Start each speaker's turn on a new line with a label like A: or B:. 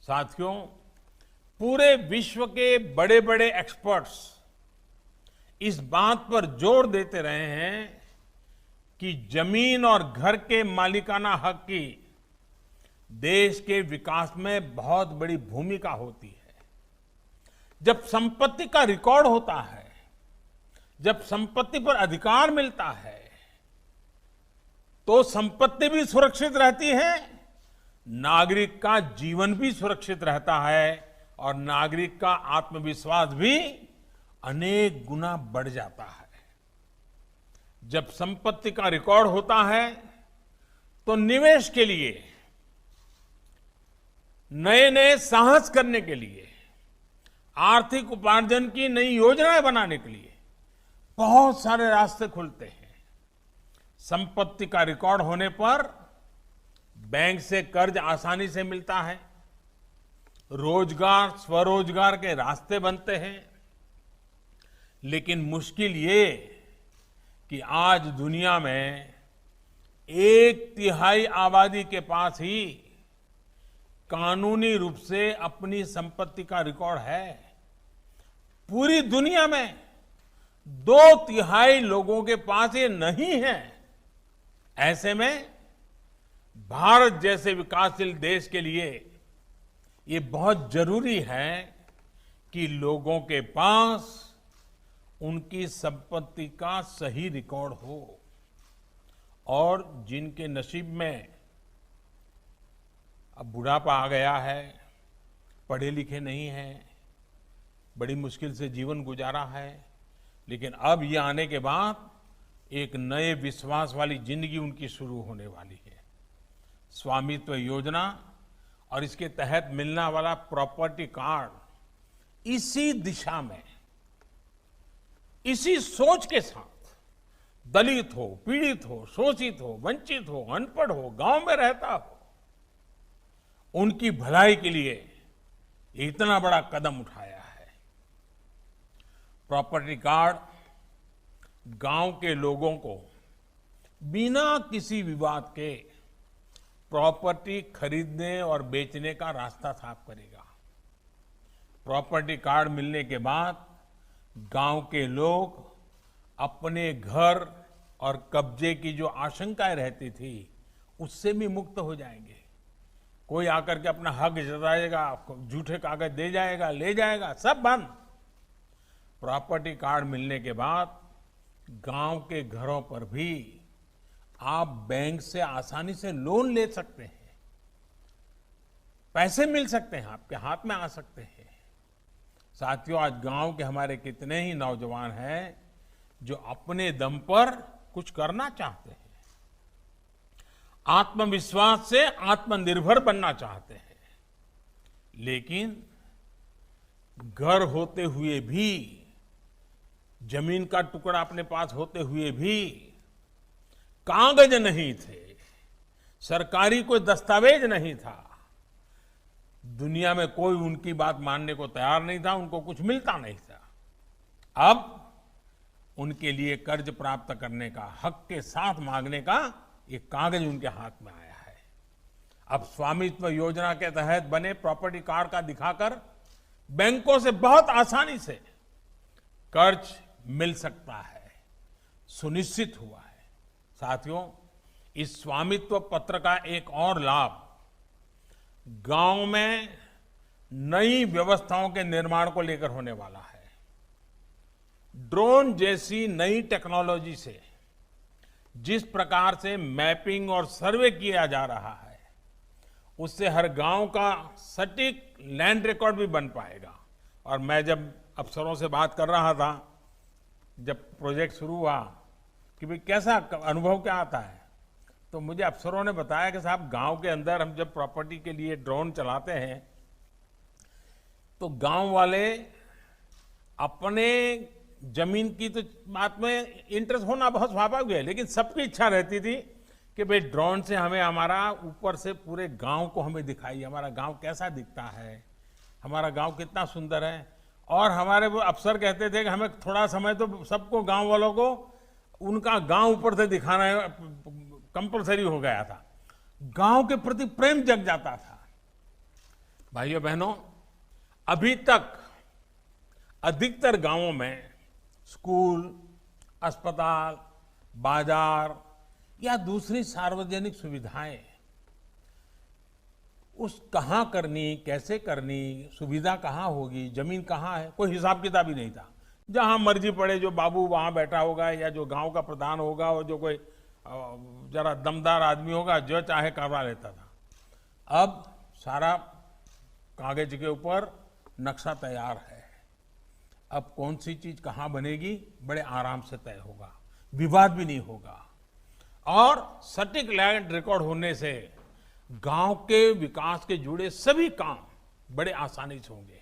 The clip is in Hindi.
A: साथियों, पूरे विश्व के बड़े बड़े एक्सपर्ट्स इस बात पर जोर देते रहे हैं कि जमीन और घर के मालिकाना हक की देश के विकास में बहुत बड़ी भूमिका होती है। जब संपत्ति का रिकॉर्ड होता है, जब संपत्ति पर अधिकार मिलता है, तो संपत्ति भी सुरक्षित रहती है, नागरिक का जीवन भी सुरक्षित रहता है और नागरिक का आत्मविश्वास भी अनेक गुना बढ़ जाता है। जब संपत्ति का रिकॉर्ड होता है तो निवेश के लिए, नए नए साहस करने के लिए, आर्थिक उपार्जन की नई योजनाएं बनाने के लिए बहुत सारे रास्ते खुलते हैं। संपत्ति का रिकॉर्ड होने पर बैंक से कर्ज आसानी से मिलता है, रोजगार स्वरोजगार के रास्ते बनते हैं। लेकिन मुश्किल ये कि आज दुनिया में 1/3 आबादी के पास ही कानूनी रूप से अपनी संपत्ति का रिकॉर्ड है। पूरी दुनिया में 2/3 लोगों के पास ये नहीं है। ऐसे में भारत जैसे विकासशील देश के लिए ये बहुत जरूरी है कि लोगों के पास उनकी संपत्ति का सही रिकॉर्ड हो। और जिनके नसीब में अब बुढ़ापा आ गया है, पढ़े लिखे नहीं हैं, बड़ी मुश्किल से जीवन गुजारा है, लेकिन अब ये आने के बाद एक नए विश्वास वाली जिंदगी उनकी शुरू होने वाली है। स्वामित्व योजना और इसके तहत मिलने वाला प्रॉपर्टी कार्ड इसी दिशा में, इसी सोच के साथ, दलित हो, पीड़ित हो, शोषित हो, वंचित हो, अनपढ़ हो, गांव में रहता हो, उनकी भलाई के लिए इतना बड़ा कदम उठाया है। प्रॉपर्टी कार्ड गांव के लोगों को बिना किसी विवाद के प्रॉपर्टी खरीदने और बेचने का रास्ता साफ करेगा। प्रॉपर्टी कार्ड मिलने के बाद गांव के लोग अपने घर और कब्जे की जो आशंकाएं रहती थी उससे भी मुक्त हो जाएंगे। कोई आकर के अपना हक जताएगा, झूठे कागज दे जाएगा, ले जाएगा, सब बंद। प्रॉपर्टी कार्ड मिलने के बाद गांव के घरों पर भी आप बैंक से आसानी से लोन ले सकते हैं, पैसे मिल सकते हैं, आपके हाथ में आ सकते हैं। साथियों, आज गांव के हमारे कितने ही नौजवान हैं जो अपने दम पर कुछ करना चाहते हैं, आत्मविश्वास से आत्मनिर्भर बनना चाहते हैं, लेकिन घर होते हुए भी, जमीन का टुकड़ा अपने पास होते हुए भी कागज नहीं थे, सरकारी कोई दस्तावेज नहीं था, दुनिया में कोई उनकी बात मानने को तैयार नहीं था, उनको कुछ मिलता नहीं था। अब उनके लिए कर्ज प्राप्त करने का, हक के साथ मांगने का एक कागज उनके हाथ में आया है। अब स्वामित्व योजना के तहत बने प्रॉपर्टी कार्ड का दिखाकर बैंकों से बहुत आसानी से कर्ज मिल सकता है, सुनिश्चित हुआ है। साथियों, इस स्वामित्व पत्र का एक और लाभ गांव में नई व्यवस्थाओं के निर्माण को लेकर होने वाला है। ड्रोन जैसी नई टेक्नोलॉजी से जिस प्रकार से मैपिंग और सर्वे किया जा रहा है, उससे हर गांव का सटीक लैंड रिकॉर्ड भी बन पाएगा। और मैं जब अफसरों से बात कर रहा था, जब प्रोजेक्ट शुरू हुआ कि भाई कैसा अनुभव क्या आता है, तो मुझे अफसरों ने बताया कि साहब, गांव के अंदर हम जब प्रॉपर्टी के लिए ड्रोन चलाते हैं तो गांव वाले अपने जमीन की तो बात में इंटरेस्ट होना बहुत स्वाभाविक है, लेकिन सबकी इच्छा रहती थी कि भाई ड्रोन से हमें हमारा ऊपर से पूरे गांव को हमें दिखाइए, हमारा गांव कैसा दिखता है, हमारा गांव कितना सुंदर है। और हमारे वो अफसर कहते थे कि हमें थोड़ा समय तो सबको, गांव वालों को, उनका गांव ऊपर से दिखाना कंपलसरी हो गया था। गांव के प्रति प्रेम जग जाता था। भाइयों बहनों, अभी तक अधिकतर गांवों में स्कूल, अस्पताल, बाजार या दूसरी सार्वजनिक सुविधाएं उस कहाँ करनी, कैसे करनी, सुविधा कहाँ होगी, जमीन कहाँ है, कोई हिसाब किताब ही नहीं था। जहां मर्जी पड़े जो बाबू वहां बैठा होगा या जो गांव का प्रधान होगा और जो कोई जरा दमदार आदमी होगा जो चाहे करवा लेता था। अब सारा कागज के ऊपर नक्शा तैयार है। अब कौन सी चीज कहाँ बनेगी बड़े आराम से तय होगा, विवाद भी नहीं होगा और सटीक लैंड रिकॉर्ड होने से गांव के विकास के जुड़े सभी काम बड़े आसानी से होंगे।